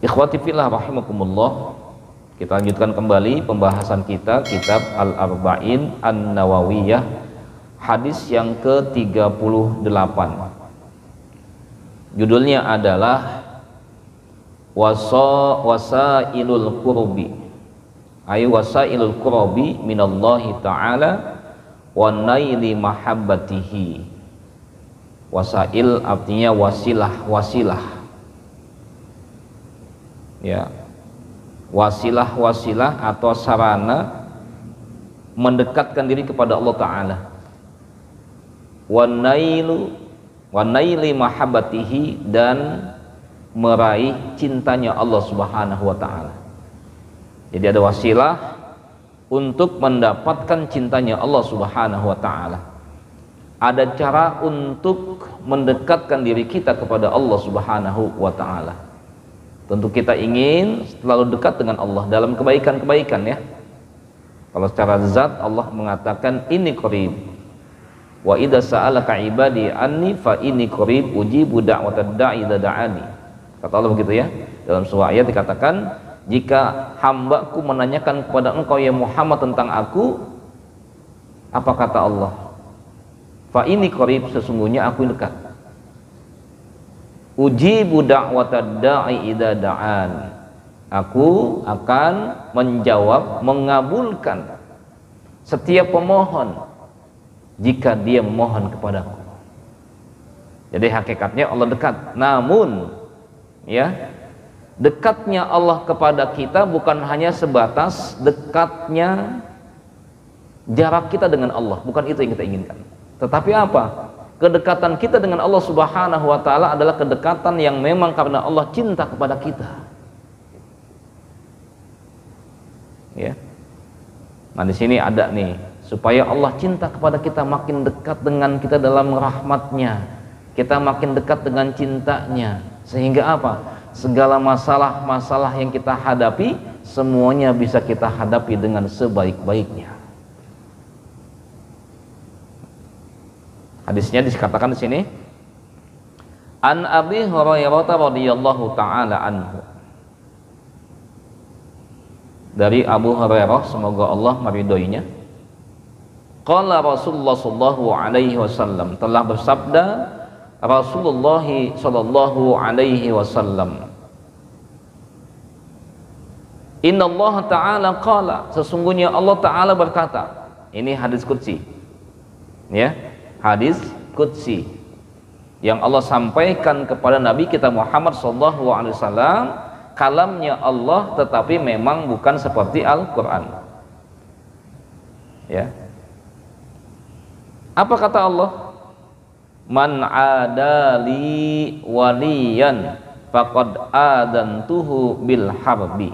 Ikhwati fillah rahimakumullah, kita lanjutkan kembali pembahasan kita kitab Al-Arba'in An-Nawawiyah, hadis yang ke-38. Judulnya adalah Wasailul Qurbi, ay wasailul qurbi minallahi ta'ala wa naili mahabbatihi. Wasail artinya wasilah ya, wasilah atau sarana mendekatkan diri kepada Allah Ta'ala. Wa naili mahabbatihi, dan meraih cintanya Allah Subhanahu wa Ta'ala. Jadi ada wasilah untuk mendapatkan cintanya Allah Subhanahu wa Ta'ala. Ada cara untuk mendekatkan diri kita kepada Allah Subhanahu wa Ta'ala. Tentu kita ingin selalu dekat dengan Allah dalam kebaikan-kebaikan ya. Kalau secara zat Allah mengatakan inni qarib. Wa idza sa'alaka ibadi anni fa inni qarib ujibu da'watad da'i idza da'ani. Kata Allah begitu ya. Dalam sebuah ayat dikatakan, jika hambaku menanyakan kepada engkau ya Muhammad tentang aku, apa kata Allah? Fa inni qarib, sesungguhnya aku dekat. Ujibu da'watad da'i idza da'an, aku akan menjawab, mengabulkan setiap pemohon jika dia memohon kepadaku. Jadi hakikatnya Allah dekat. Namun ya, dekatnya Allah kepada kita bukan hanya sebatas dekatnya jarak kita dengan Allah, bukan itu yang kita inginkan. Tetapi apa? Kedekatan kita dengan Allah Subhanahu wa Ta'ala adalah kedekatan yang memang karena Allah cinta kepada kita ya. Nah di sini ada nih, supaya Allah cinta kepada kita, makin dekat dengan kita dalam rahmatnya, kita makin dekat dengan cintanya, sehingga apa? Segala masalah-masalah yang kita hadapi semuanya bisa kita hadapi dengan sebaik-baiknya. Hadisnya dikatakan di sini, An Abi Hurairah radhiyallahu taala anhu. Dari Abu Hurairah, semoga Allah meridhoinya. Qala Rasulullah sallallahu alaihi wasallam, telah bersabda Rasulullah sallallahu alaihi wasallam, Inna Allah Ta'ala qala, sesungguhnya Allah Ta'ala berkata. Ini hadis qudsi ya, hadis qudsi yang Allah sampaikan kepada Nabi kita Muhammad sallallahu alaihi wasallam, kalamnya Allah, tetapi memang bukan seperti Al-Qur'an ya. Apa kata Allah? Man adali waliyan faqad adantuhu bil harbi.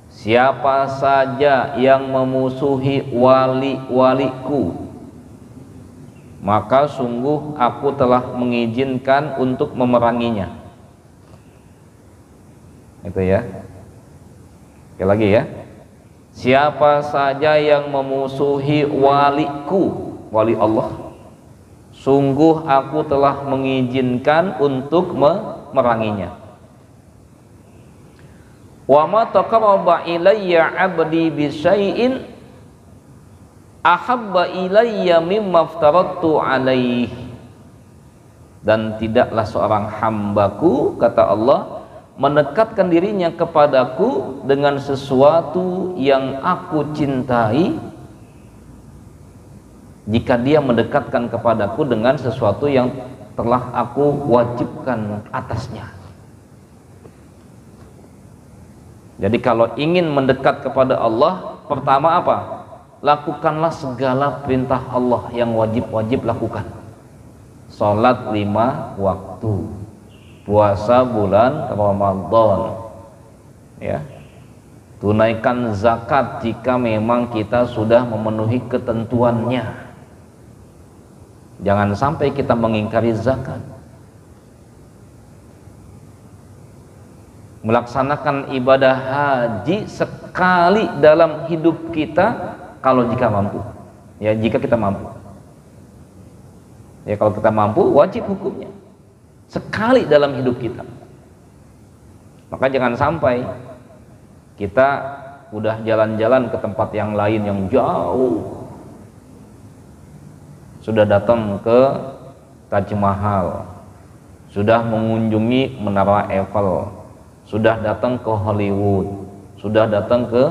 Siapa saja yang memusuhi wali-waliku, maka sungguh aku telah mengizinkan untuk memeranginya. Itu ya. Sekali lagi ya. Siapa saja yang memusuhi waliku, wali Allah, sungguh aku telah mengizinkan untuk memeranginya. Wa ma taqarraba ilayya 'abdi bi syai'in ahabba ilayya mimma aftaradtu alaih. Dan tidaklah seorang hambaku, kata Allah, mendekatkan dirinya kepadaku dengan sesuatu yang aku cintai, jika dia mendekatkan kepadaku dengan sesuatu yang telah aku wajibkan atasnya. Jadi kalau ingin mendekat kepada Allah, pertama apa? Lakukanlah segala perintah Allah yang wajib-wajib lakukan. Salat 5 waktu, puasa bulan Ramadan ya, tunaikan zakat jika memang kita sudah memenuhi ketentuannya. Jangan sampai kita mengingkari zakat. Melaksanakan ibadah haji sekali dalam hidup kita, kalau jika mampu ya, jika kita mampu ya, kalau kita mampu wajib hukumnya sekali dalam hidup kita. Maka jangan sampai kita udah jalan-jalan ke tempat yang lain yang jauh, sudah datang ke Taj Mahal, sudah mengunjungi Menara Eiffel, sudah datang ke Hollywood, sudah datang ke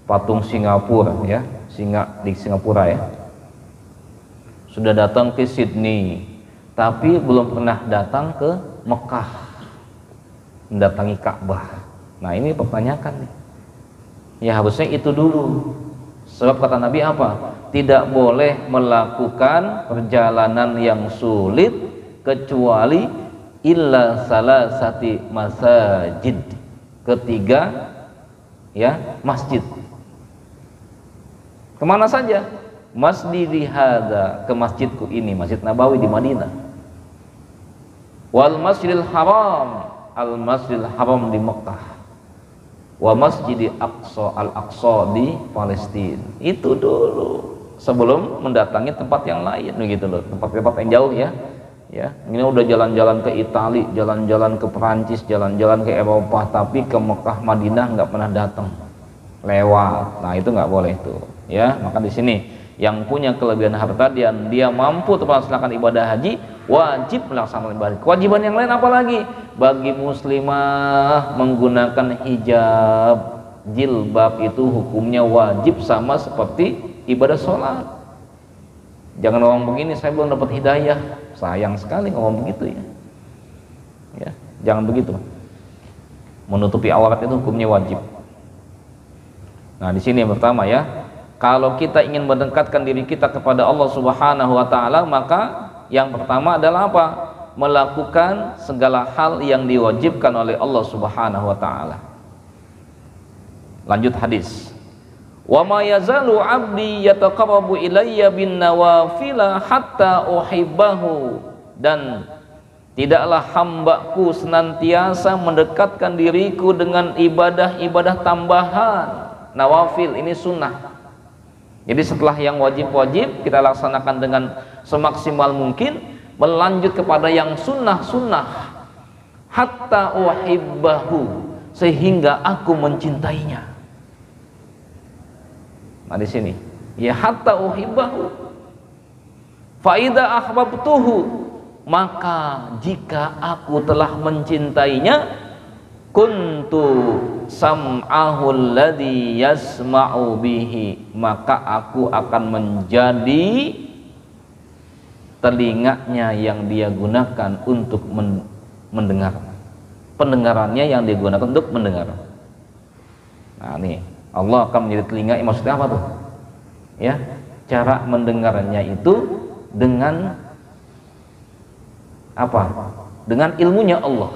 patung Singapura ya, di Singapura ya, sudah datang ke Sydney, tapi belum pernah datang ke Mekah, mendatangi Ka'bah. Nah ini pertanyakan nih, ya harusnya itu dulu. Sebab kata Nabi apa? Tidak boleh melakukan perjalanan yang sulit kecuali illa salasati masajid, ketiga ya masjid. Kemana saja? Masjidi hadza, ke masjidku ini, Masjid Nabawi di Madinah. Wal Masjidil Haram, al Masjidil Haram di Mekah. Wa Masjidi Aqsa, Al-Aqsa di Palestina. Itu dulu sebelum mendatangi tempat yang lain begitu loh, tempat-tempat yang jauh ya. Ya, ini udah jalan-jalan ke Italia, jalan-jalan ke Perancis, jalan-jalan ke Eropa, tapi ke Mekah, Madinah nggak pernah datang, lewat. Nah itu nggak boleh tuh ya. Maka di sini yang punya kelebihan harta dan dia mampu melaksanakan ibadah haji, wajib melaksanakan ibadah. Kewajiban yang lain apalagi? Bagi muslimah menggunakan hijab, jilbab itu hukumnya wajib sama seperti ibadah sholat. Jangan ngomong begini, saya belum dapat hidayah. Sayang sekali ngomong begitu ya. Ya, jangan begitu. Menutupi aurat itu hukumnya wajib. Nah, di sini yang pertama ya. Kalau kita ingin mendekatkan diri kita kepada Allah Subhanahu wa taala, maka yang pertama adalah apa? Melakukan segala hal yang diwajibkan oleh Allah Subhanahu wa taala. Lanjut hadis. Wa ma yazalu 'abdi yataqarrabu ilayya bin nawafila hatta uhibbahu, dan tidaklah hambaku senantiasa mendekatkan diriku dengan ibadah-ibadah tambahan. Nawafil ini sunnah. Jadi setelah yang wajib-wajib kita laksanakan dengan semaksimal mungkin, melanjut kepada yang sunnah-sunnah, hatta uhibbahu, sehingga aku mencintainya. Nah di sini ya, hatta uhibbahu, fa idza ahbabtuhu, maka jika aku telah mencintainya, kuntu sam'ahu alladhi yasma'u bihi, maka aku akan menjadi telinganya yang dia gunakan untuk mendengar, pendengarannya yang dia gunakan untuk mendengar. Nah nih, Allah akan menjadi telinga. Maksudnya apa tuh? Ya, cara mendengarnya itu dengan apa? Dengan ilmunya Allah,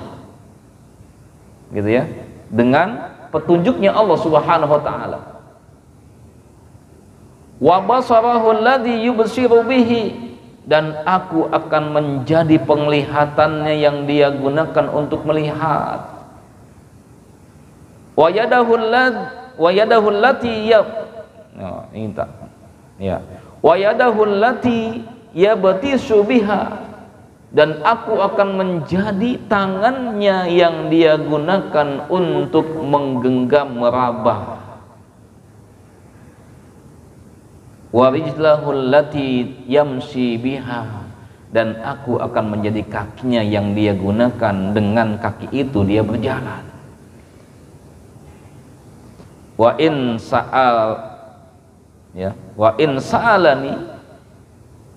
gitu ya, dengan petunjuknya Allah Subhanahu wa taala. Wa basarahu alladhi yubsiru bihi, dan aku akan menjadi penglihatannya yang dia gunakan untuk melihat. Wa yadahu allati yabtisu biha, dan aku akan menjadi tangannya yang dia gunakan untuk menggenggam meraba. Wa rijlahu allati yamshi biha, dan aku akan menjadi kakinya yang dia gunakan, dengan kaki itu dia berjalan. Wa in sa'alani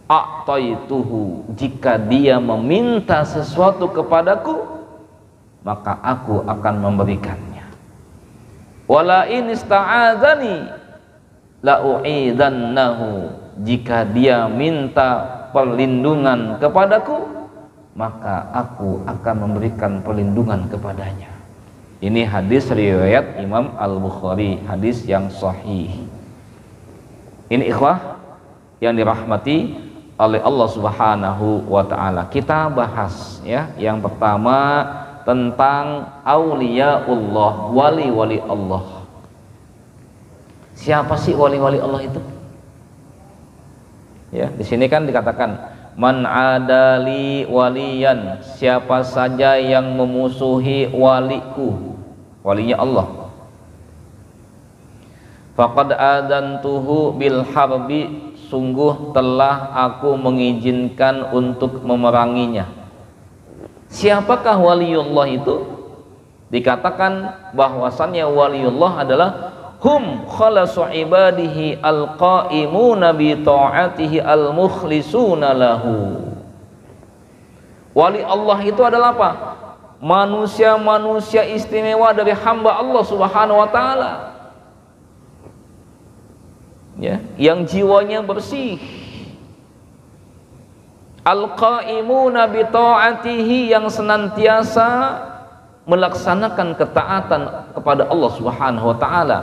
a'taituhu, jika dia meminta sesuatu kepadaku, maka aku akan memberikannya. Wala in ista'adzani la u'idannahu, jika dia minta perlindungan kepadaku, maka aku akan memberikan perlindungan kepadanya. Ini hadis riwayat Imam Al-Bukhari, hadis yang sahih. Ini ikhwah yang dirahmati oleh Allah Subhanahu wa taala. Kita bahas ya, yang pertama tentang auliyaullah, wali-wali Allah. Siapa sih wali-wali Allah itu? Ya, di sini kan dikatakan man adali waliyan, siapa saja yang memusuhi waliku. walinya Allah. Faqad adantuhu bil harbi, sungguh telah aku mengizinkan untuk memeranginya. Siapakah waliullah itu? Dikatakan bahwasannya waliullah adalah hum khalasu ibadihi alqaimuna bi ta'atihi almukhlisuna lahu. Wali Allah itu adalah apa? Manusia-manusia istimewa dari hamba Allah Subhanahu wa taala. Ya, yang jiwanya bersih. Al-qaimuna bi ta'atihi, yang senantiasa melaksanakan ketaatan kepada Allah Subhanahu wa taala.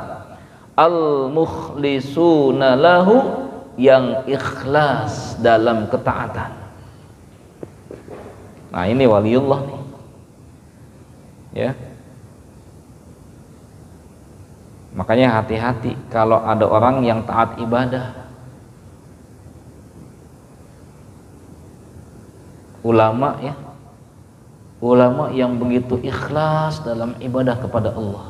Al-mukhlisuna lahu, yang ikhlas dalam ketaatan. Nah, ini waliullah nih. Ya. Makanya hati-hati kalau ada orang yang taat ibadah. Ulama ya, ulama yang begitu ikhlas dalam ibadah kepada Allah.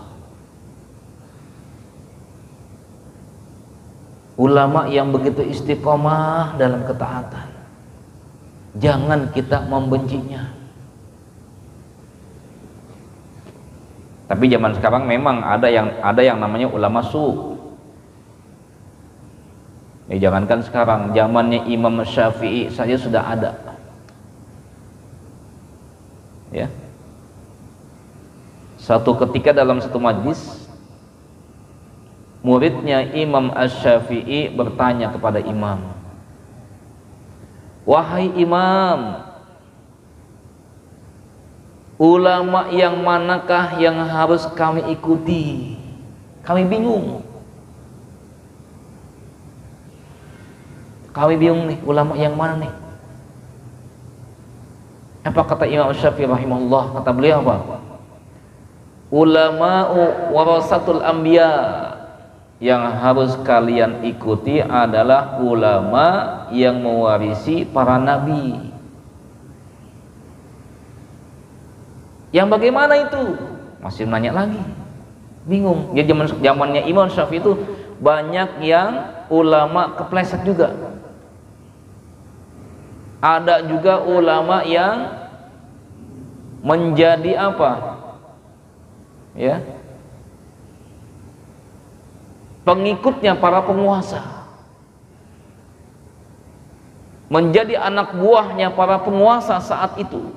Ulama yang begitu istiqomah dalam ketaatan. Jangan kita membencinya. Tapi zaman sekarang memang ada yang namanya ulama su. Jangankan sekarang, zamannya Imam Syafi'i saja sudah ada. Ya. Satu ketika dalam satu majlis, muridnya Imam Asy-Syafi'i bertanya kepada Imam, "Wahai Imam, ulama yang manakah yang harus kami ikuti? Kami bingung. Kami bingung nih, ulama yang mana nih?" Apa kata Imam Syafi'i rahimahullah? Kata beliau apa? Ulama'u warasatul anbiya, yang harus kalian ikuti adalah ulama yang mewarisi para nabi. Yang bagaimana itu? Masih nanya lagi, bingung. Jadi zamannya Imam Syafi'i itu banyak yang ulama kepleset juga. Ada juga ulama yang menjadi apa? Ya, pengikutnya para penguasa, menjadi anak buahnya para penguasa saat itu.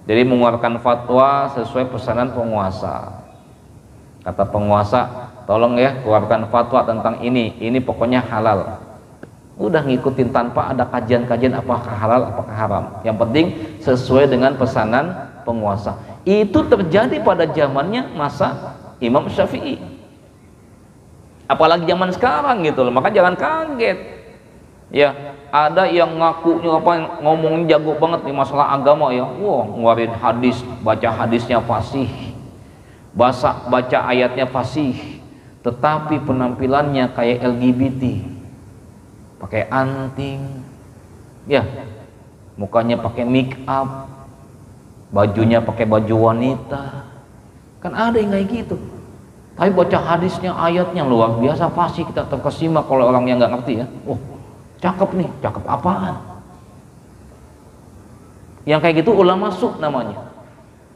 Jadi mengeluarkan fatwa sesuai pesanan penguasa. Kata penguasa, tolong ya keluarkan fatwa tentang ini pokoknya halal. Udah ngikutin tanpa ada kajian-kajian apakah halal apakah haram. Yang penting sesuai dengan pesanan penguasa. Itu terjadi pada zamannya masa Imam Syafi'i. Apalagi zaman sekarang gitu loh. Maka jangan kaget. Ya, ada yang ngakunya apa, ngomongin jago banget di masalah agama ya. Wah, ngeluarin hadis, baca hadisnya fasih, baca ayatnya fasih, tetapi penampilannya kayak LGBT, pakai anting, ya, mukanya pakai make up, bajunya pakai baju wanita. Kan ada yang kayak gitu. Tapi baca hadisnya, ayatnya luar biasa fasih, kita terkesima kalau orang yang nggak ngerti ya. Oh, cakep nih, cakep apaan? Yang kayak gitu ulama su namanya.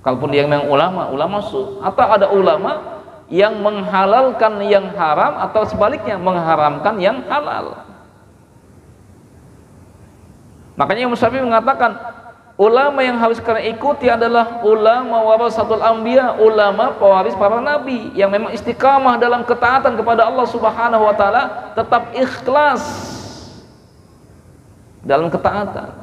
Kalaupun dia memang ulama su. Atau ada ulama yang menghalalkan yang haram, atau sebaliknya mengharamkan yang halal. Makanya Imam Syafi'i mengatakan, ulama yang harus kalian ikuti adalah ulama warasatul anbiya, ulama pewaris para nabi, yang memang istiqamah dalam ketaatan kepada Allah Subhanahu wa taala, tetap ikhlas dalam ketaatan,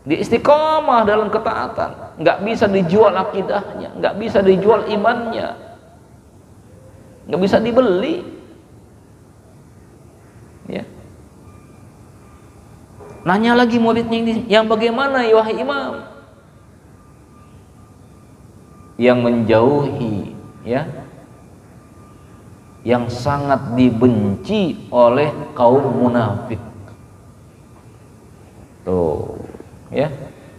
dia istiqomah dalam ketaatan, nggak bisa dijual akidahnya, nggak bisa dijual imannya, nggak bisa dibeli. Ya. Nanya lagi muridnya ini, yang bagaimana ya wahai Imam? Yang menjauhi, ya, yang sangat dibenci oleh kaum munafik. Tuh, ya.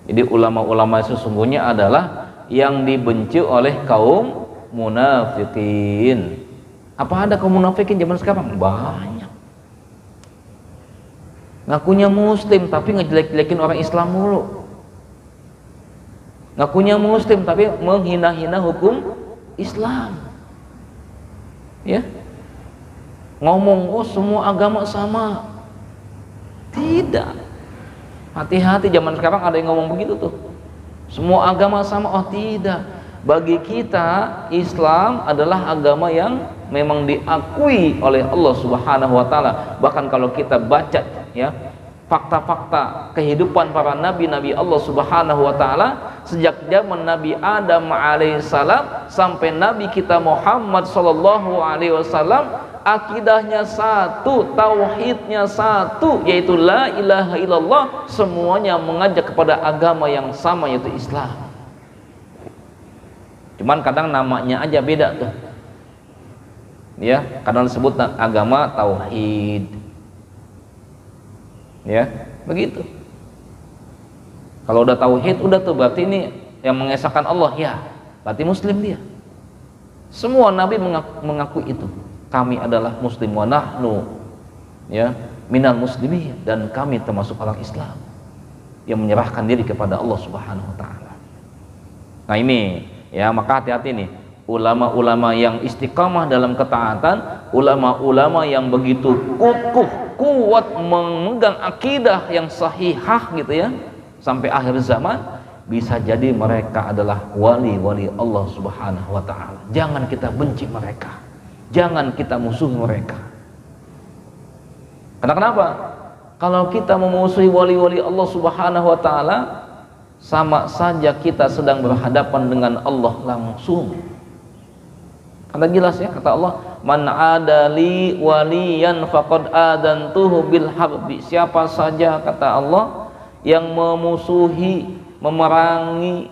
Jadi ulama-ulama sesungguhnya adalah yang dibenci oleh kaum munafikin. Apa ada kaum munafikin zaman sekarang? Banyak. Ngakunya muslim tapi ngejelek-jelekin orang Islam mulu. Ngakunya muslim tapi menghina-hina hukum Islam. Ya. Ngomong oh semua agama sama. Tidak. Hati-hati, zaman sekarang ada yang ngomong begitu tuh. Semua agama sama. Oh tidak. Bagi kita Islam adalah agama yang memang diakui oleh Allah Subhanahu wa taala. Bahkan kalau kita baca ya fakta-fakta kehidupan para nabi-nabi Allah Subhanahu wa taala sejak zaman Nabi Adam alaihissalam sampai Nabi kita Muhammad sallallahu alaihi wasallam, akidahnya satu, tauhidnya satu, yaitu la ilaha illallah. Semuanya mengajak kepada agama yang sama, yaitu Islam. Cuman kadang namanya aja beda tuh. Ya, kadang disebut agama tauhid. Ya, begitu. Kalau udah tauhid, udah tuh berarti ini yang mengesahkan Allah, ya, berarti muslim dia. Semua nabi mengaku itu. Kami adalah muslim wa nahnu ya minal muslimin, dan kami termasuk orang Islam yang menyerahkan diri kepada Allah Subhanahu wa taala. Nah ini ya, maka hati-hati nih ulama-ulama yang istiqamah dalam ketaatan, ulama-ulama yang begitu kuat memegang akidah yang sahihah gitu ya sampai akhir zaman, bisa jadi mereka adalah wali-wali Allah Subhanahu wa taala. Jangan kita benci mereka, jangan kita musuhi mereka. Karena kenapa? Kalau kita memusuhi wali-wali Allah Subhanahu wa taala, sama saja kita sedang berhadapan dengan Allah langsung. Karena jelas ya, kata Allah, man adali waliyan faqad adantuhu bil harbi. Siapa saja, kata Allah, yang memusuhi, memerangi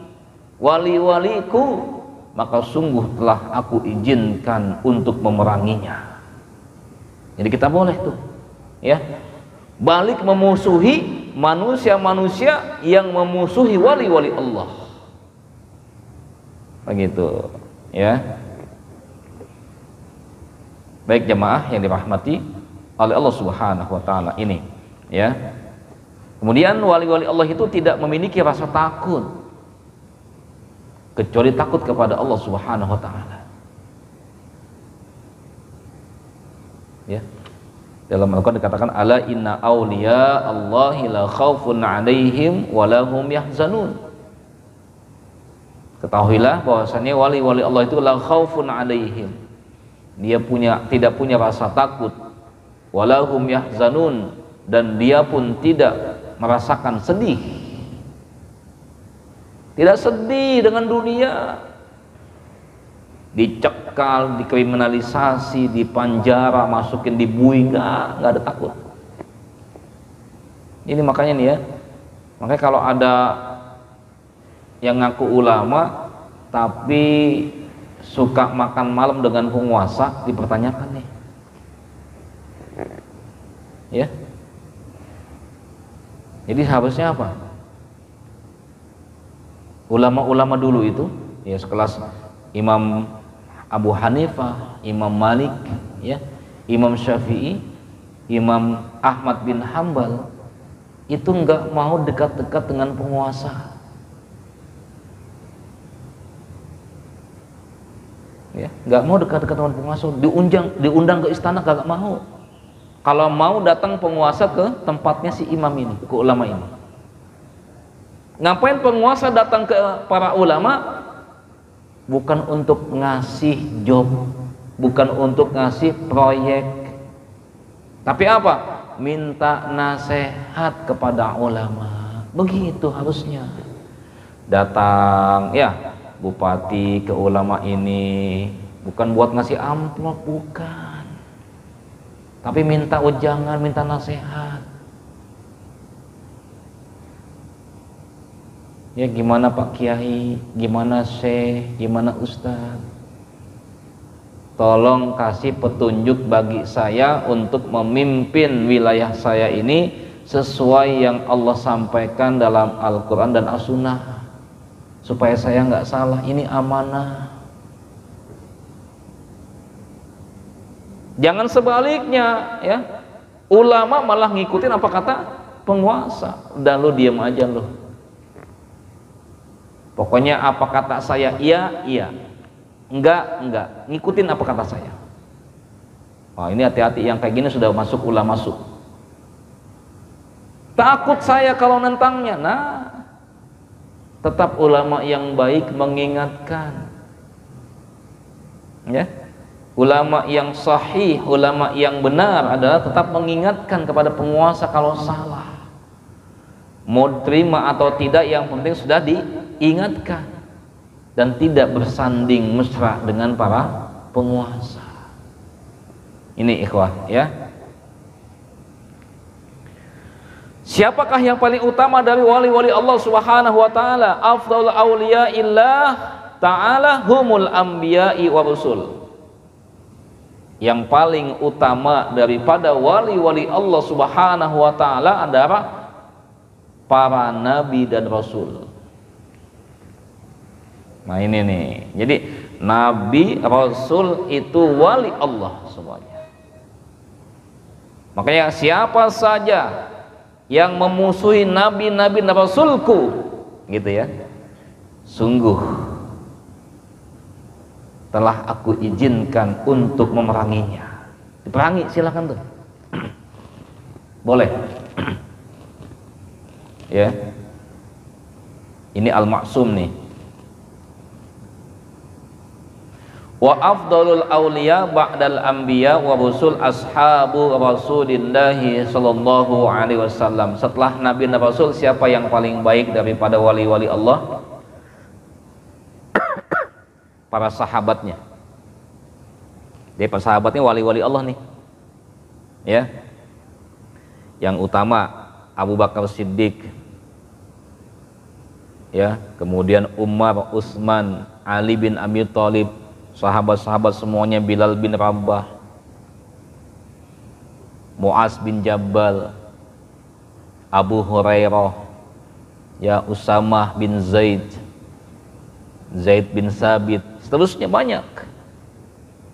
wali-waliku, maka sungguh telah aku izinkan untuk memeranginya. Jadi kita boleh tuh ya balik memusuhi manusia-manusia yang memusuhi wali-wali Allah. Begitu ya. Baik jemaah yang dirahmati oleh Allah Subhanahu wa taala ini ya. Kemudian wali-wali Allah itu tidak memiliki rasa takut kecuali takut kepada Allah Subhanahu wa taala. Ya. Dalam Al-Qur'an dikatakan ala inna auliya Allahi la khaufun 'alaihim wa lahum yahzanun. Ketahuilah bahwasanya wali-wali Allah itu la khaufun 'alaihim. Dia tidak punya rasa takut, walahum yahzanun, dan dia pun tidak merasakan sedih. Tidak sedih dengan dunia, dicekal, dikriminalisasi, dipanjara, masukin di bui, nggak ada takut. Ini makanya nih ya, makanya kalau ada yang ngaku ulama tapi suka makan malam dengan penguasa, dipertanyakan nih ya. Jadi harusnya apa? Ulama-ulama dulu itu ya sekelas Imam Abu Hanifah, Imam Malik ya, Imam Syafi'i, Imam Ahmad bin Hambal, itu nggak mau dekat-dekat dengan penguasa ya, nggak mau dekat-dekat dengan penguasa. Diundang ke istana nggak mau. Kalau mau datang penguasa ke tempatnya si imam ini, ke ulama ini. Ngapain penguasa datang ke para ulama? Bukan untuk ngasih job, bukan untuk ngasih proyek, tapi apa? Minta nasihat kepada ulama. Begitu harusnya. Datang ya bupati ke ulama ini, bukan buat ngasih amplop, bukan, tapi minta ujangan, minta nasihat. Ya gimana Pak Kiai, gimana Syekh, gimana Ustadz, tolong kasih petunjuk bagi saya untuk memimpin wilayah saya ini sesuai yang Allah sampaikan dalam Al-Quran dan As-Sunnah. supaya saya nggak salah, ini amanah. Jangan sebaliknya ya, ulama malah ngikutin apa kata penguasa, dan lu diam aja lu. Pokoknya apa kata saya iya, iya, enggak, ngikutin apa kata saya. Wah, ini hati-hati, yang kayak gini sudah masuk ulama masuk. Takut saya kalau nentangnya. Nah, tetap ulama yang baik mengingatkan. Ya. Ulama yang sahih, ulama yang benar adalah tetap mengingatkan kepada penguasa kalau salah. Mau terima atau tidak, yang penting sudah diingatkan dan tidak bersanding mesra dengan para penguasa. Ini ikhwah ya. Siapakah yang paling utama dari wali-wali Allah Subhanahu wa taala? Afdhalul auliya illah ta'ala humul anbiya'i wa rusul. Yang paling utama daripada wali-wali Allah Subhanahu wa taala adalah para nabi dan rasul. Nah ini nih. Jadi nabi, rasul itu wali Allah semuanya. Makanya siapa saja yang memusuhi nabi-nabi dan rasulku, gitu ya, sungguh telah aku izinkan untuk memeranginya. Diperangi, silakan tuh. Boleh. Ya. Ini al-ma'sum nih. Wa afdalul awliya ba'dal anbiya wa rusul ashabu rasulillahi sallallahu alaihi wasallam. Setelah nabi dan rasul, siapa yang paling baik daripada wali-wali Allah? Para sahabatnya. Dia para sahabatnya wali-wali Allah nih. Ya. Yang utama Abu Bakar Siddiq. Ya, kemudian Umar, Utsman, Ali bin Abi Thalib, sahabat-sahabat semuanya, Bilal bin Rabah, Muaz bin Jabal, Abu Hurairah, ya, Usamah bin Zaid, Zaid bin Sabit, seterusnya banyak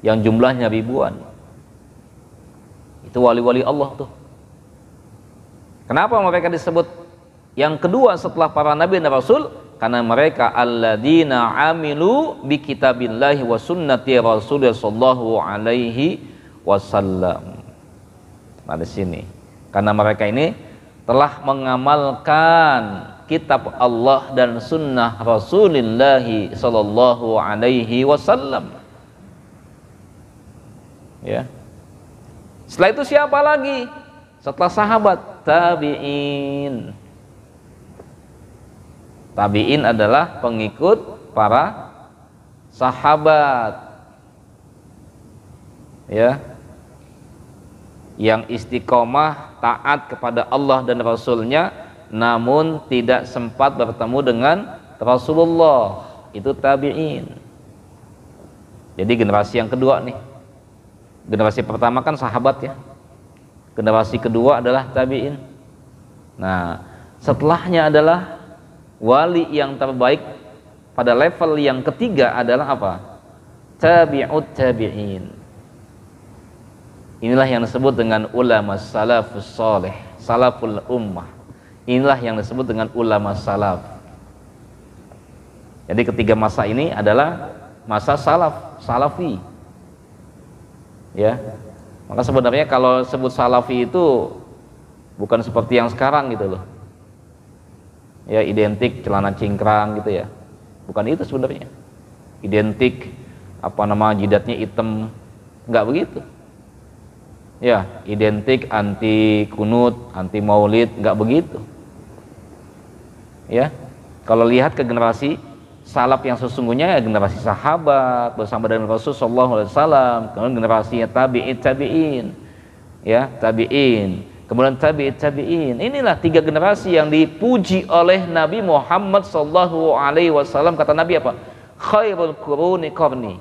yang jumlahnya ribuan. Itu wali-wali Allah tuh. Kenapa mereka disebut yang kedua setelah para nabi dan rasul? Karena mereka alladzina amilu bi kitabillahi wa sunnati rasulillah sallallahu alaihi wasallam. Nah di sini, karena mereka ini telah mengamalkan kitab Allah dan sunnah Rasulullah sallallahu alaihi wasallam. Ya. Setelah itu siapa lagi? Setelah sahabat, tabi'in. Tabi'in adalah pengikut para sahabat. Ya. Yang istiqomah taat kepada Allah dan Rasulnya, namun tidak sempat bertemu dengan Rasulullah. Itu tabi'in. Jadi generasi yang kedua nih. Generasi pertama kan sahabat ya. Generasi kedua adalah tabi'in. Nah, setelahnya adalah wali yang terbaik pada level yang ketiga adalah apa? Tabi'ut tabi'in. Inilah yang disebut dengan ulama salafus salih, salaful ummah. Inilah yang disebut dengan ulama salaf. Jadi ketiga masa ini adalah masa salaf, salafi. Ya. Maka sebenarnya kalau sebut salafi itu bukan seperti yang sekarang gitu loh. Ya, identik celana cingkrang gitu ya. Bukan itu sebenarnya. Identik jidatnya hitam, enggak begitu. Ya, identik anti kunut, anti maulid, enggak begitu. Ya. Kalau lihat ke generasi salaf yang sesungguhnya, ya generasi sahabat bersama dengan Rasul sallallahu alaihi wasallam, kemudian generasinya tabi'in, ya, tabi'in, kemudian tabi'in. Inilah tiga generasi yang dipuji oleh Nabi Muhammad sallallahu alaihi wasallam. Kata Nabi apa? Khairul quruni qarni.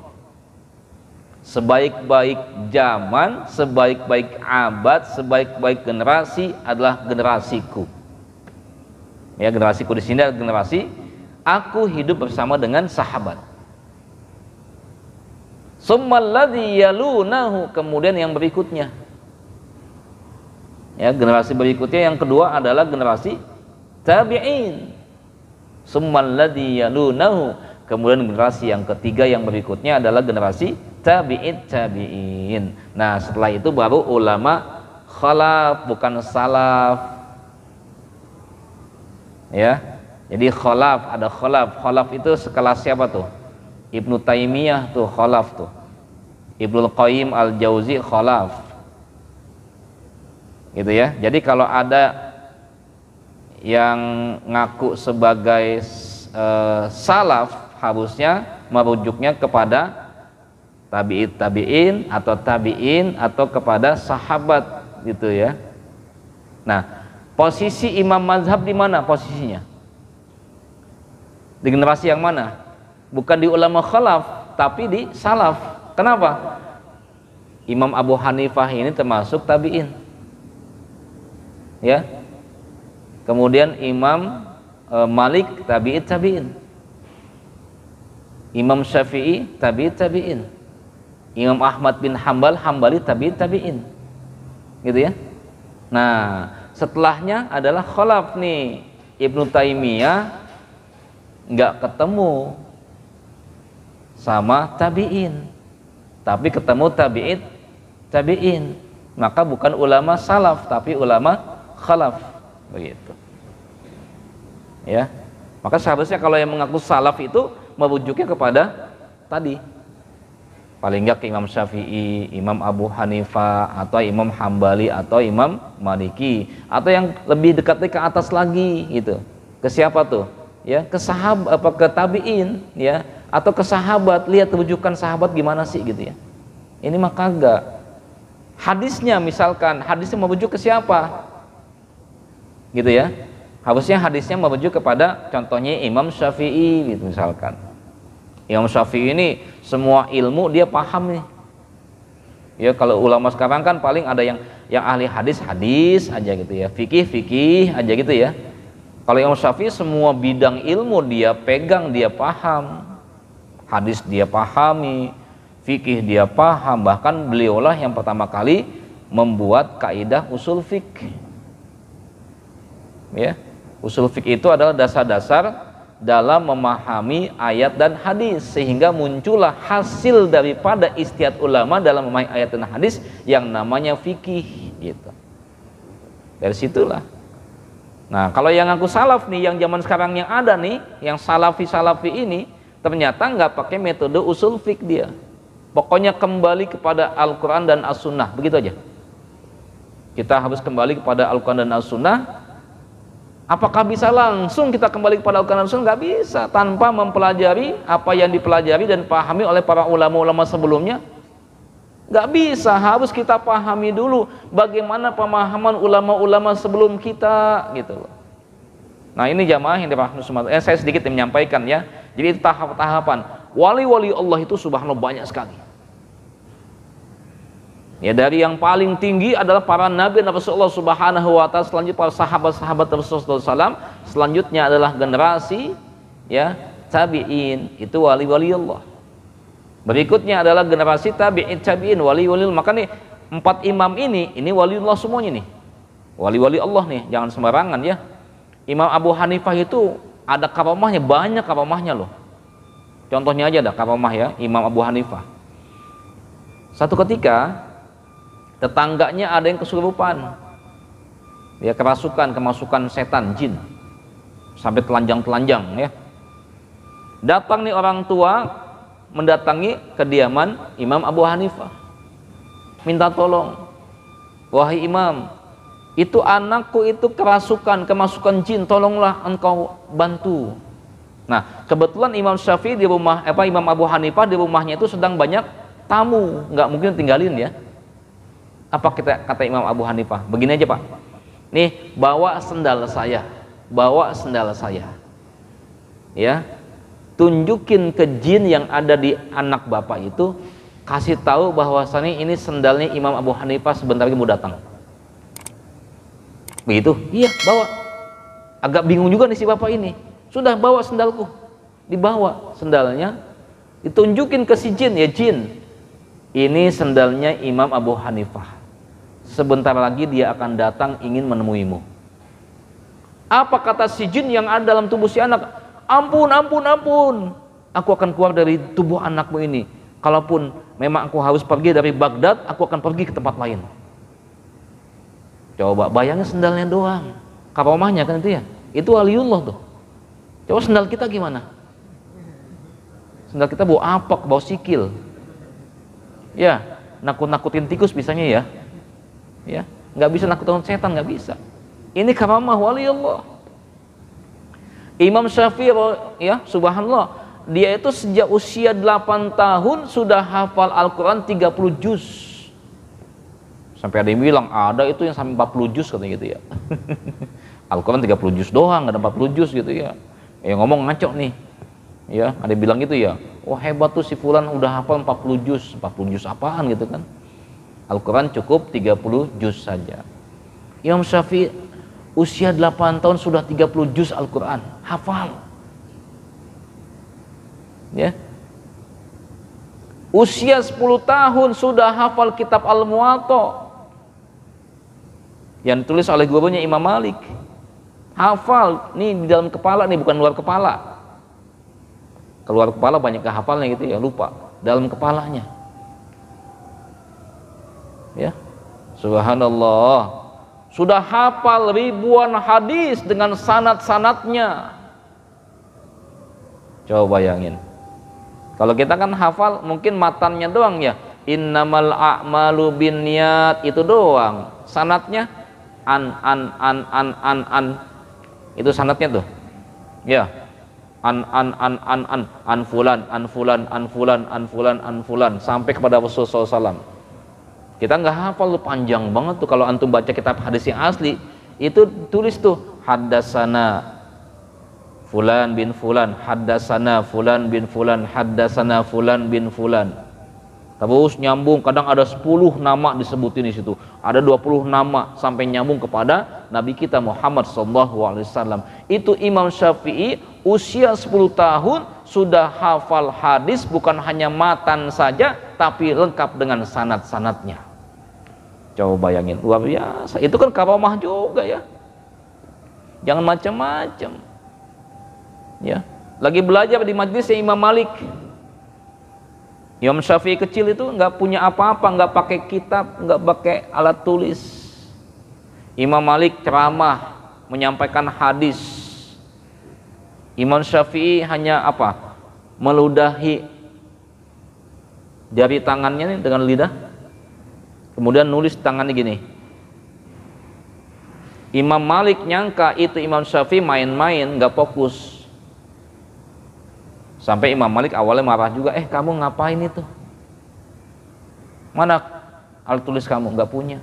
Sebaik-baik zaman, sebaik-baik abad, sebaik-baik generasi adalah generasiku. Ya, generasiku di sini adalah generasi aku hidup bersama dengan sahabat. Summalladzi yalunahu, kemudian yang berikutnya. Ya, generasi berikutnya yang kedua adalah generasi tabi'in. Summalladzi yalunahu, kemudian generasi yang ketiga yang berikutnya adalah generasi tabi'in. Nah, setelah itu baru ulama khalaf, bukan salaf. Ya. Jadi khalaf, ada khalaf. Khalaf itu sekelas siapa tuh? Ibnu Taimiyah tuh khalaf tuh. Ibnu Qayyim Al-Jauzi khalaf. Gitu ya. Jadi kalau ada yang ngaku sebagai salaf, harusnya merujuknya kepada tabi'in atau kepada sahabat gitu ya. Nah, posisi imam mazhab di mana posisinya? Di generasi yang mana? Bukan di ulama khalaf, tapi di salaf. Kenapa? Imam Abu Hanifah ini termasuk tabi'in. Ya. Kemudian Imam Malik tabi'in. Imam Syafi'i tabi'in. Imam Ahmad bin Hambal Hambali tabi'in. Gitu ya. Nah, setelahnya adalah khalaf nih. Ibnu Taimiyah nggak ketemu sama tabi'in, tapi ketemu tabi'in, maka bukan ulama salaf tapi ulama khalaf, begitu ya. Maka seharusnya kalau yang mengaku salaf itu merujuknya kepada tadi, paling nggak ke Imam Syafi'i, Imam Abu Hanifah, atau Imam Hambali, atau Imam Maliki, atau yang lebih dekatnya ke atas lagi gitu. Ke siapa tuh? Ya, ke sahabat, apa ke tabi'in ya, atau ke sahabat, lihat rujukan sahabat gimana sih gitu ya. Ini mah kagak. Hadisnya misalkan, hadisnya merujuk ke siapa? Gitu ya. Harusnya hadisnya merujuk kepada contohnya Imam Syafi'i gitu misalkan. Imam Syafi'i ini semua ilmu dia paham nih. Ya, kalau ulama sekarang kan paling ada yang ahli hadis aja gitu ya, fikih aja gitu ya. Kalau Imam Syafi'i semua bidang ilmu dia pegang, dia paham. Hadis dia pahami, fikih dia paham, bahkan beliaulah yang pertama kali membuat kaidah usul fikih. Ya, usul fikih itu adalah dasar-dasar dalam memahami ayat dan hadis, sehingga muncullah hasil daripada ijtihad ulama dalam memahami ayat dan hadis yang namanya fikih gitu. Dari situlah. Nah, kalau yang ngaku salaf nih, yang zaman sekarang yang ada nih, yang salafi ini ternyata nggak pakai metode usul fiqh dia. Pokoknya kembali kepada Al-Quran dan As-Sunnah, begitu aja. Kita harus kembali kepada Al-Quran dan As-Sunnah. Apakah bisa langsung kita kembali kepada Al-Quran dan As-Sunnah? Nggak bisa, tanpa mempelajari apa yang dipelajari dan pahami oleh para ulama-ulama sebelumnya. Nggak bisa, harus kita pahami dulu bagaimana pemahaman ulama-ulama sebelum kita gitu loh. Nah, ini jamaah yang dirahmati semua. Saya sedikit menyampaikan ya. Jadi tahap-tahapan wali-wali Allah itu subhanallah banyak sekali. Ya, dari yang paling tinggi adalah para nabi dan Rasulullah subhanahu wa ta'ala, selanjutnya para sahabat-sahabat Rasulullah SAW, selanjutnya adalah generasi ya tabi'in, itu wali-wali Allah. Berikutnya adalah generasi tabi'in, wali-wali. Maka nih 4 imam ini waliullah semuanya nih. Wali-wali Allah nih, jangan sembarangan ya. Imam Abu Hanifah itu ada karomahnya, banyak karomahnya loh. Contohnya aja ada karomah ya, Imam Abu Hanifah. Satu ketika tetangganya ada yang kesurupan. Dia kemasukan setan, jin. Sampai telanjang-telanjang ya. Datang nih orang tua mendatangi kediaman Imam Abu Hanifah, minta tolong, wahai imam, itu anakku itu kemasukan jin, tolonglah engkau bantu. Nah, kebetulan Imam Syafi'i di rumah, Imam Abu Hanifah di rumahnya itu sedang banyak tamu, nggak mungkin tinggalin ya. Apa kata Imam Abu Hanifah? Begini aja Pak, nih bawa sendal saya, ya. Tunjukin ke jin yang ada di anak bapak itu, kasih tahu bahwasannya ini sendalnya Imam Abu Hanifah sebentar lagi mau datang. Begitu? Iya, bawa. Agak bingung juga nih si bapak ini. Sudah, bawa sendalku. Dibawa sendalnya, ditunjukin ke si jin, ya jin, ini sendalnya Imam Abu Hanifah. Sebentar lagi dia akan datang ingin menemuimu. Apa kata si jin yang ada dalam tubuh si anak? Ampun, ampun, ampun. Aku akan keluar dari tubuh anakmu ini. Kalaupun memang aku harus pergi dari Baghdad, aku akan pergi ke tempat lain. Coba bayangin sendalnya doang. Karomahnya kan itu ya. Itu waliullah tuh. Coba sendal kita gimana? Sendal kita bau apek, bau sikil. Ya, nakut-nakutin tikus bisanya ya. Ya, nggak bisa nakutin setan, nggak bisa. Ini karamah waliullah. Imam Syafi'i ya, subhanallah, dia itu sejak usia 8 tahun sudah hafal Al-Quran 30 juz. Sampai ada yang bilang, ada itu yang sampai 40 juz katanya gitu ya. Al-Quran 30 juz doang, nggak ada 40 juz gitu ya. Yang ngomong ngaco nih. Ya, ada yang bilang gitu ya. Oh hebat tuh si fulan udah hafal 40 juz. 40 juz apaan gitu kan. Al-Quran cukup 30 juz saja. Imam Syafi'i usia 8 tahun sudah 30 juz Al-Quran, hafal. Ya. Usia 10 tahun sudah hafal kitab Al-Muwatta yang ditulis oleh gurunya Imam Malik. Hafal, nih di dalam kepala nih, bukan luar kepala. Keluar kepala banyak kehafalnya gitu ya, lupa. Dalam kepalanya. Ya. Subhanallah. Sudah hafal ribuan hadis dengan sanad-sanadnya. Coba bayangin. Kalau kita kan hafal mungkin matannya doang ya. Innamal a'malu binniyat, itu doang. Sanadnya an. Itu sanadnya tuh. Ya. An fulan sampai kepada Rasulullah SAW. Kita nggak hafal, panjang banget tuh. Kalau antum baca kitab hadis yang asli itu tulis tuh haddasana fulan bin fulan, haddasana fulan bin fulan, haddasana fulan bin fulan, terus nyambung. Kadang ada 10 nama disebutin di situ, ada 20 nama sampai nyambung kepada Nabi kita Muhammad SAW. Itu Imam Syafi'i usia 10 tahun sudah hafal hadis, bukan hanya matan saja tapi lengkap dengan sanad-sanadnya. Coba bayangin, luar biasa. Itu kan karomah juga ya. Jangan macam-macam. Ya, lagi belajar di majlisnya Imam Malik. Imam Syafi'i kecil itu nggak punya apa-apa, nggak pakai kitab, nggak pakai alat tulis. Imam Malik ceramah, menyampaikan hadis. Imam Syafi'i hanya apa? Meludahi jari tangannya nih dengan lidah, kemudian nulis tangannya gini. Imam Malik nyangka itu Imam Syafi'i main-main, nggak fokus. Sampai Imam Malik awalnya marah juga, kamu ngapain itu? Mana alat tulis kamu? Nggak punya.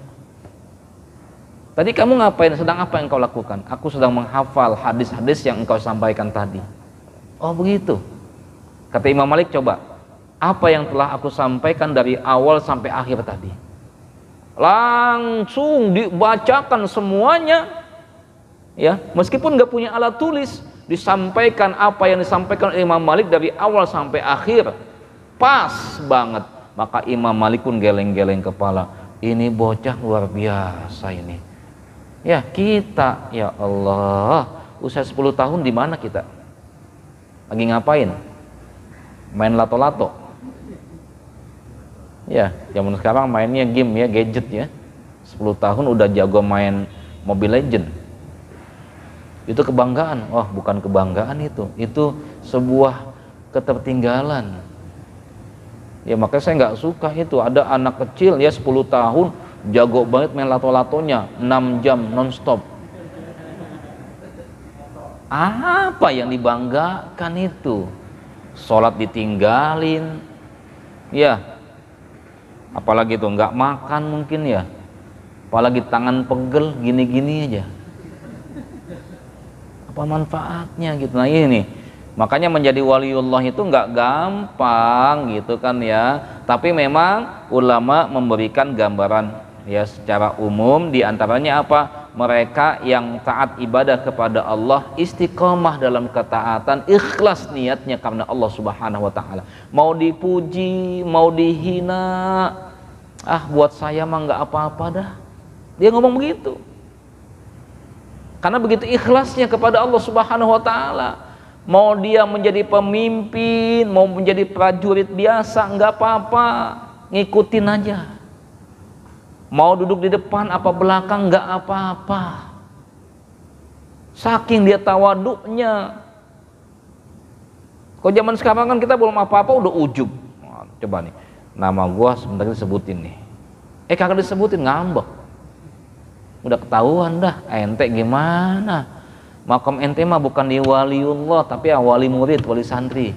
Tadi kamu ngapain? Sedang apa yang kau lakukan? Aku sedang menghafal hadis-hadis yang engkau sampaikan tadi. Oh begitu. Kata Imam Malik, coba apa yang telah aku sampaikan dari awal sampai akhir tadi? Langsung dibacakan semuanya, ya, meskipun nggak punya alat tulis, disampaikan apa yang disampaikan Imam Malik dari awal sampai akhir, pas banget. Maka Imam Malik pun geleng-geleng kepala, ini bocah luar biasa ini. Ya kita, ya Allah, usia 10 tahun di mana kita? Lagi ngapain? Main lato-lato. Ya, zaman sekarang mainnya game ya, gadget ya. 10 tahun udah jago main Mobile Legend. Itu kebanggaan. Oh, bukan kebanggaan itu sebuah ketertinggalan. Ya makanya saya nggak suka itu. Ada anak kecil ya 10 tahun jago banget main lato-latonya 6 jam nonstop. Apa yang dibanggakan itu? Sholat ditinggalin, ya. Apalagi tuh nggak makan mungkin ya. Apalagi tangan pegel gini-gini aja. Apa manfaatnya gitu? Nah ini, makanya menjadi waliullah itu nggak gampang gitu kan ya. Tapi memang ulama memberikan gambaran ya secara umum, diantaranya apa? mereka yang taat ibadah kepada Allah, istiqomah dalam ketaatan, ikhlas niatnya karena Allah Subhanahu wa taala. Mau dipuji, mau dihina, buat saya mah nggak apa-apa dah. Dia ngomong begitu. Karena begitu ikhlasnya kepada Allah Subhanahu wa taala. Mau dia menjadi pemimpin, mau menjadi prajurit biasa, nggak apa-apa, ngikutin aja. Mau duduk di depan apa belakang nggak apa-apa. Saking dia tawaduknya. Kalau zaman sekarang kan kita belum apa-apa udah ujub. Coba nih, nama gua sebentar disebutin nih. Kagak disebutin, ngambek. Udah ketahuan dah, ente gimana? Makom ente mah bukan di waliullah, tapi wali murid, wali santri.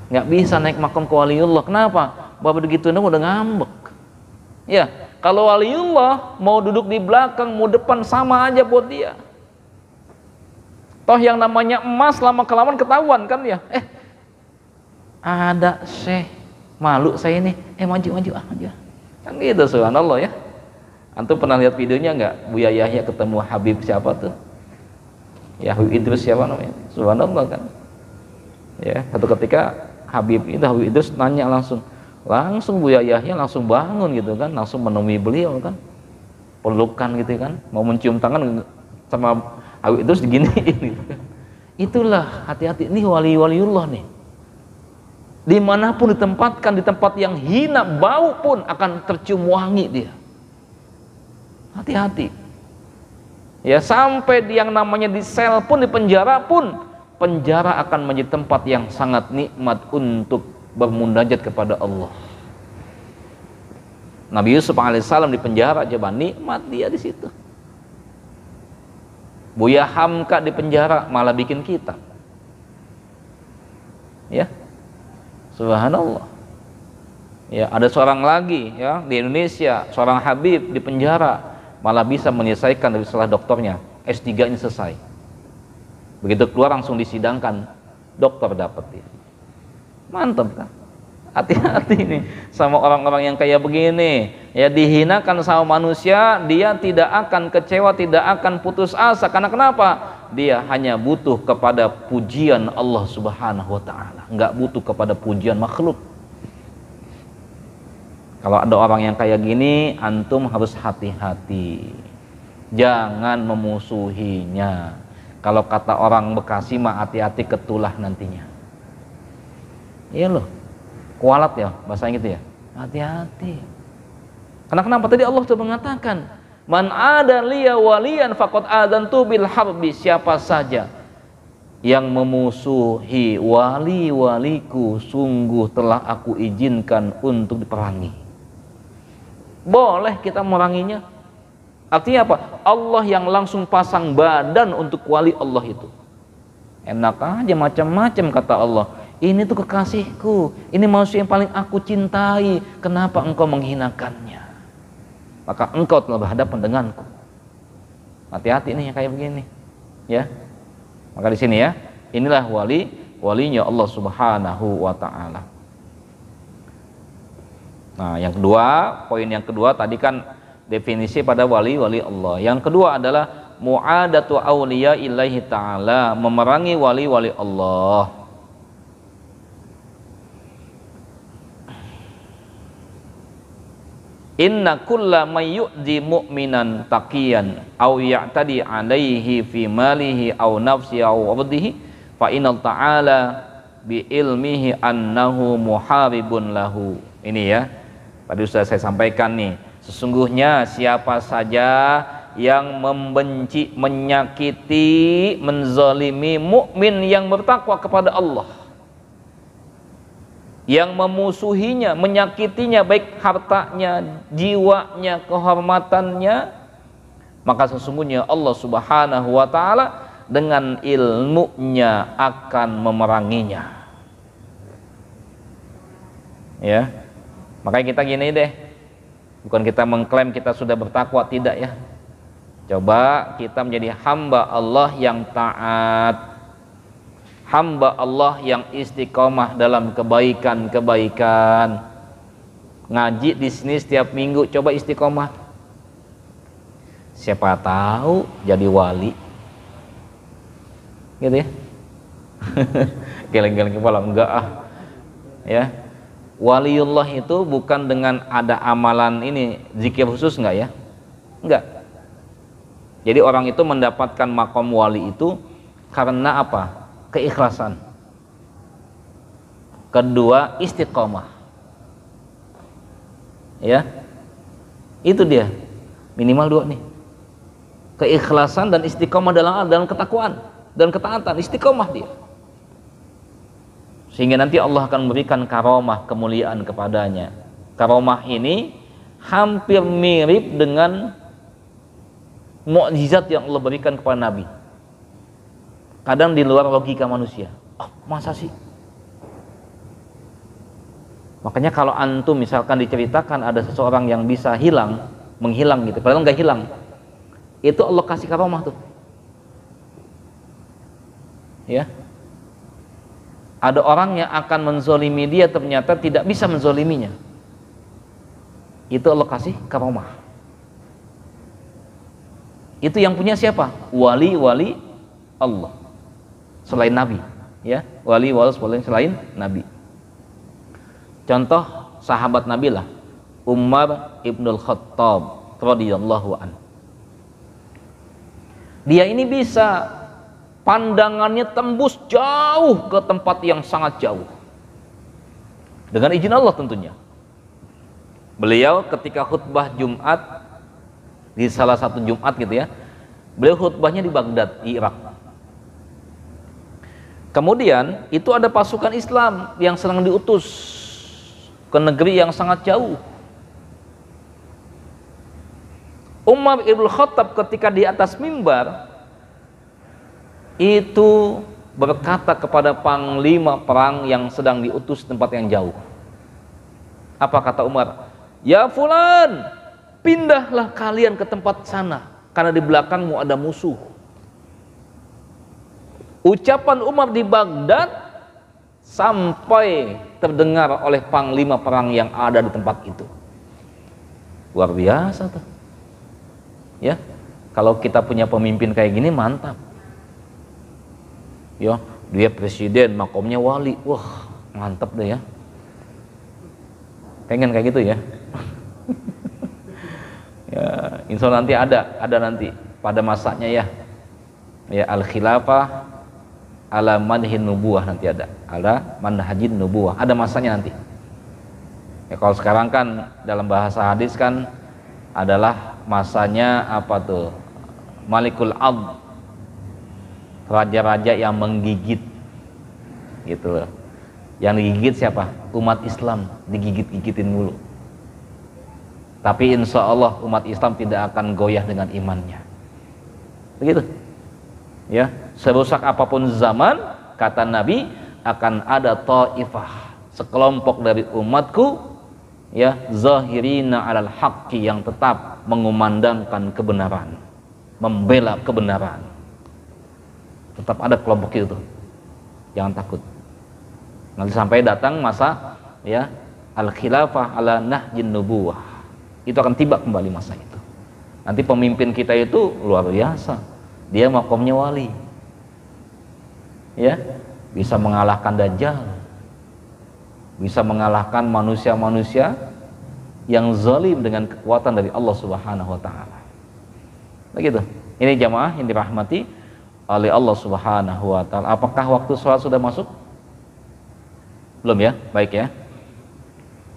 Nggak bisa naik makom ke waliullah. Kenapa? Bapak begitu udah ngambek. Ya, kalau waliullah mau duduk di belakang, mau depan sama aja buat dia. Toh yang namanya emas lama kelamaan ketahuan kan ya. Ada syekh, malu saya ini. Maju. Kan gitu, subhanallah ya. Antum pernah lihat videonya nggak? Buya Yahya ketemu Habib siapa tuh? Ya Habib Idrus siapa namanya? Subhanallah kan. Ya, satu ketika Habib Idrus nanya langsung Buya Yahya langsung bangun gitu kan, langsung menemui beliau kan, pelukan gitu kan, mau mencium tangan sama Habib Idrus diginiin gitu kan. Itulah, hati-hati, ini wali-waliullah nih. Dimanapun ditempatkan, di tempat yang hina, bau pun akan tercium wangi dia. Hati-hati ya, sampai yang namanya di sel pun, di penjara pun, penjara akan menjadi tempat yang sangat nikmat untuk bermunajat kepada Allah. Nabi Yusuf alaihissalam di penjara, coba nikmat dia di situ. Buya Hamka di penjara malah bikin kitab. Ya, subhanallah. Ya, ada seorang lagi ya di Indonesia, seorang Habib di penjara malah bisa menyelesaikan setelah doktornya, S3-nya selesai. Begitu keluar langsung disidangkan, doktor dapat dia. Mantap kan? Hati-hati nih sama orang-orang yang kayak begini. Ya, dihinakan sama manusia, dia tidak akan kecewa, tidak akan putus asa. Karena kenapa? Dia hanya butuh kepada pujian Allah Subhanahu wa taala, nggak butuh kepada pujian makhluk. Kalau ada orang yang kayak gini, antum harus hati-hati. Jangan memusuhinya. Kalau kata orang Bekasi mah hati-hati ketulah nantinya. Iya loh. Kualat ya bahasanya gitu ya. Hati-hati. Karena kenapa tadi Allah sudah mengatakan, "Man ada liya waliyan faqad adantu bil harbi." Siapa saja yang memusuhi wali-waliku, sungguh telah aku izinkan untuk diperangi. Boleh kita meranginya. Artinya apa? Allah yang langsung pasang badan untuk wali Allah itu. Enak aja macam-macam kata Allah. Ini tuh kekasihku, ini manusia yang paling aku cintai. Kenapa engkau menghinakannya? Maka engkau telah berhadapan denganku. Hati-hati nih yang kayak begini. Ya. Maka di sini ya, inilah walinya Allah Subhanahu wa taala. Nah, yang kedua, poin yang kedua tadi kan definisi pada wali Allah. Yang kedua adalah mu'adatu auliya illahi ta'ala, memerangi wali Allah. Inna kulla may yu'di mu'minan taqiyan aw ya'tadi alaihi fi malihi aw nafsi aw abdihi fa inna ta'ala bi ilmihi annahu muharibun lahu. Ini ya, tadi sudah saya sampaikan nih, sesungguhnya siapa saja yang membenci, menyakiti, menzalimi mukmin yang bertakwa kepada Allah, yang memusuhinya, menyakitinya baik hartanya, jiwanya, kehormatannya, maka sesungguhnya Allah Subhanahu wa taala dengan ilmunya akan memeranginya. Ya. Makanya kita gini deh, bukan kita mengklaim kita sudah bertakwa, tidak ya. Coba kita menjadi hamba Allah yang taat, hamba Allah yang istiqomah dalam kebaikan-kebaikan. Ngaji di sini setiap minggu, coba istiqomah. siapa tahu jadi wali, gitu ya. Geleng-geleng kepala, enggak ah, ya. Waliullah itu bukan dengan ada amalan ini zikir khusus, enggak ya, enggak. Jadi orang itu mendapatkan makom wali itu karena apa? Keikhlasan. Kedua, istiqomah, ya. Itu dia, minimal dua nih, keikhlasan dan istiqomah dalam ketakwaan dan ketaatan, istiqomah dia, sehingga nanti Allah akan memberikan karomah, kemuliaan kepadanya. Karomah ini hampir mirip dengan mukjizat yang Allah berikan kepada Nabi, kadang di luar logika manusia. Oh, masa sih? Makanya kalau antum misalkan diceritakan ada seseorang yang bisa menghilang gitu, padahal nggak hilang, itu Allah kasih karomah tuh, ya. Ada orang yang akan menzolimi dia, ternyata tidak bisa menzoliminya, itu Allah kasih karomah. Itu yang punya siapa? Wali-wali Allah selain Nabi, ya. Wali-wali selain Nabi. Contoh sahabat Nabi lah, Umar ibnul Khattab radhiyallahu an. Dia ini bisa pandangannya tembus jauh ke tempat yang sangat jauh, dengan izin Allah tentunya. Beliau ketika khutbah Jumat di salah satu Jumat gitu ya, beliau khutbahnya di Baghdad, di Irak. Kemudian itu ada pasukan Islam yang sedang diutus ke negeri yang sangat jauh. Umar ibn Khattab ketika di atas mimbar itu berkata kepada panglima perang yang sedang diutus tempat yang jauh. Apa kata Umar? Ya fulan, pindahlah kalian ke tempat sana, karena di belakangmu ada musuh. Ucapan Umar di Baghdad sampai terdengar oleh panglima perang yang ada di tempat itu. Luar biasa tuh, ya. Kalau kita punya pemimpin kayak gini mantap, ya. Dia presiden, makomnya wali, wah mantap deh ya. Pengen kayak gitu ya. Ya, insya Allah nanti ada nanti pada masanya ya. Ya, al khilafah ala manhajin nubuwah, nanti ada manhajin nubuwah, ada masanya nanti. Ya, kalau sekarang kan dalam bahasa hadis kan adalah masanya apa tuh, malikul ad, raja-raja yang menggigit gitu loh. Yang digigit siapa? Umat Islam, digigit-gigitin mulu. Tapi insya Allah umat Islam tidak akan goyah dengan imannya, begitu ya. Serusak apapun zaman, kata Nabi, akan ada ta'ifah, sekelompok dari umatku, ya, zahirina alal haqqi, yang tetap mengumandangkan kebenaran, membela kebenaran. Tetap ada kelompok itu, jangan takut. Nanti sampai datang masa, ya, al khilafah ala nahjin nubuwah, itu akan tiba kembali masa itu. Nanti pemimpin kita itu luar biasa, dia makomnya wali, ya, bisa mengalahkan Dajjal, bisa mengalahkan manusia-manusia yang zalim dengan kekuatan dari Allah Subhanahu wa taala. Begitu. Ini jamaah yang dirahmati oleh Allah Subhanahu wa taala. Apakah waktu sholat sudah masuk? Belum ya? Baik ya.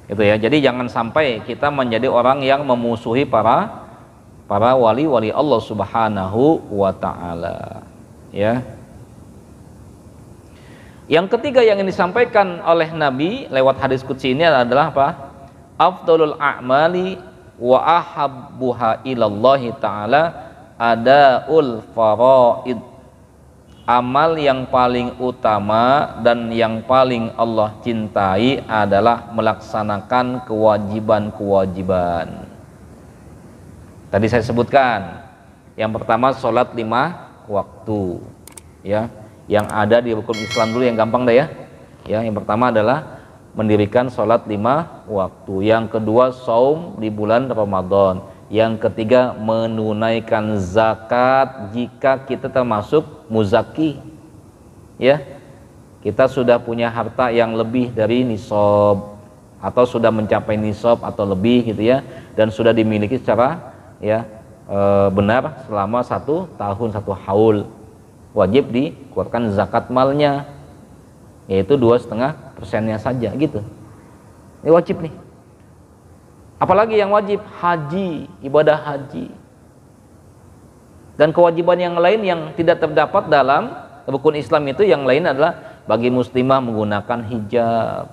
Itu ya. Jadi jangan sampai kita menjadi orang yang memusuhi para wali-wali Allah Subhanahu wa taala, ya. Yang ketiga yang disampaikan oleh Nabi lewat hadis qudsi ini adalah apa? Afdalul a'mali wa ahabbuha ilallahi ta'ala adaul faraid. Amal yang paling utama dan yang paling Allah cintai adalah melaksanakan kewajiban-kewajiban. Tadi saya sebutkan, yang pertama sholat 5 waktu, ya. Yang ada di rukun Islam dulu yang gampang dah ya. Ya, yang pertama adalah mendirikan sholat 5 waktu. Yang kedua saum di bulan Ramadan. Yang ketiga, menunaikan zakat jika kita termasuk muzaki. Ya, kita sudah punya harta yang lebih dari nisab atau sudah mencapai nisab atau lebih gitu ya, dan sudah dimiliki secara ya benar selama 1 tahun 1 haul, wajib dikeluarkan zakat malnya, yaitu 2,5%-nya saja gitu. Ini wajib nih. Apalagi yang wajib? Haji, ibadah haji. Dan kewajiban yang lain yang tidak terdapat dalam rukun Islam itu, yang lain adalah bagi muslimah menggunakan hijab.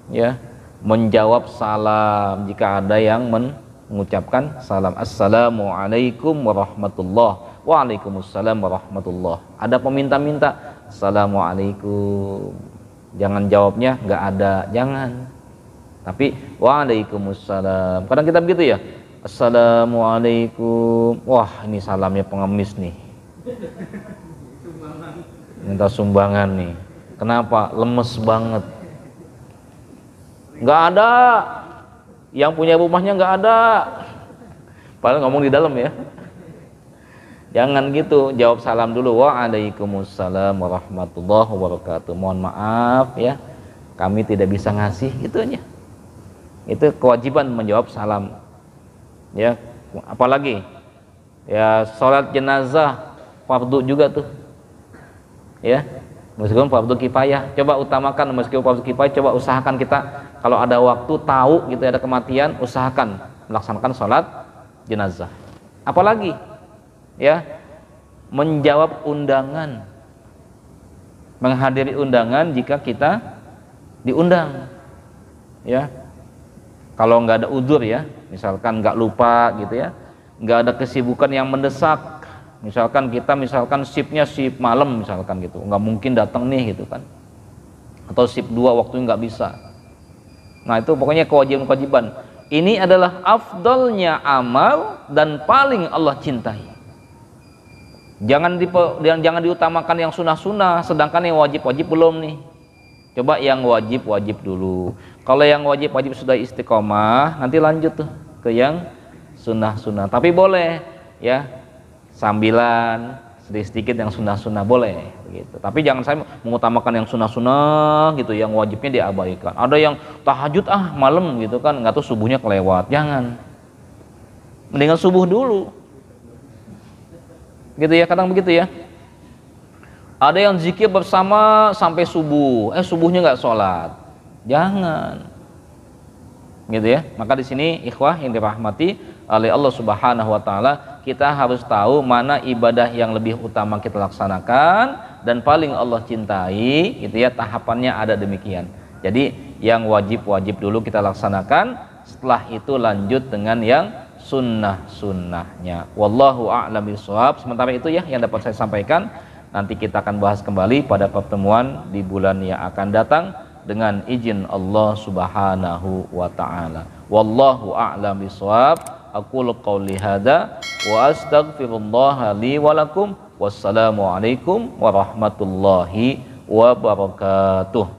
Ya, menjawab salam jika ada yang mengucapkan salam. Assalamualaikum warahmatullahi. Waalaikumsalam warahmatullah. Ada peminta-minta, Assalamualaikum. Jangan jawabnya nggak ada, jangan. Tapi Waalaikumsalam. Kadang kita begitu ya, Assalamualaikum. Wah, ini salamnya pengemis nih. Minta sumbangan nih. Kenapa? Lemes banget. Nggak ada. Yang punya rumahnya nggak ada. Padahal ngomong di dalam ya. Jangan gitu, jawab salam dulu. Waalaikumsalam warahmatullahi wabarakatuh. Mohon maaf ya, kami tidak bisa ngasih, itu aja. Itu kewajiban menjawab salam. Ya, apalagi ya sholat jenazah fardu juga tuh. Ya, meskipun fardu kifayah, coba utamakan. Meskipun fardu kifayah, coba usahakan kita kalau ada waktu, tahu gitu ada kematian, usahakan melaksanakan sholat jenazah. Apalagi ya, menjawab undangan, menghadiri undangan jika kita diundang. Ya, kalau nggak ada udzur ya, misalkan nggak lupa gitu ya, nggak ada kesibukan yang mendesak, misalkan kita shiftnya shift malam misalkan gitu, nggak mungkin datang nih gitu kan, atau shift 2 waktunya nggak bisa. Nah itu pokoknya kewajiban-kewajiban. Ini adalah afdalnya amal dan paling Allah cintai. Jangan diutamakan yang sunnah-sunnah, sedangkan yang wajib-wajib belum nih. Coba yang wajib-wajib dulu. Kalau yang wajib-wajib sudah istiqomah, nanti lanjut tuh ke yang sunnah-sunnah. Tapi boleh ya, sambilan sedikit-sedikit yang sunnah-sunnah boleh gitu. Tapi jangan saya mengutamakan yang sunnah-sunnah gitu, yang wajibnya diabaikan. Ada yang tahajud malam gitu kan, nggak tahu subuhnya kelewat. Jangan. Mendingan subuh dulu. Gitu ya, kadang begitu ya. Ada yang zikir bersama sampai subuh, subuhnya nggak sholat. Jangan. Gitu ya. Maka di sini ikhwah yang dirahmati oleh Allah Subhanahu wa taala, kita harus tahu mana ibadah yang lebih utama kita laksanakan dan paling Allah cintai, gitu ya. Tahapannya ada demikian. Jadi yang wajib-wajib dulu kita laksanakan, setelah itu lanjut dengan yang sunnah-sunnahnya. Wallahu a'lam bishawab. Sementara itu ya yang dapat saya sampaikan. Nanti kita akan bahas kembali pada pertemuan di bulan yang akan datang dengan izin Allah Subhanahu wa taala. Wallahu a'lam bishawab. Aqulu qouli hadza wa astaghfirullah li wa lakum. Wassalamu alaikum warahmatullahi wabarakatuh.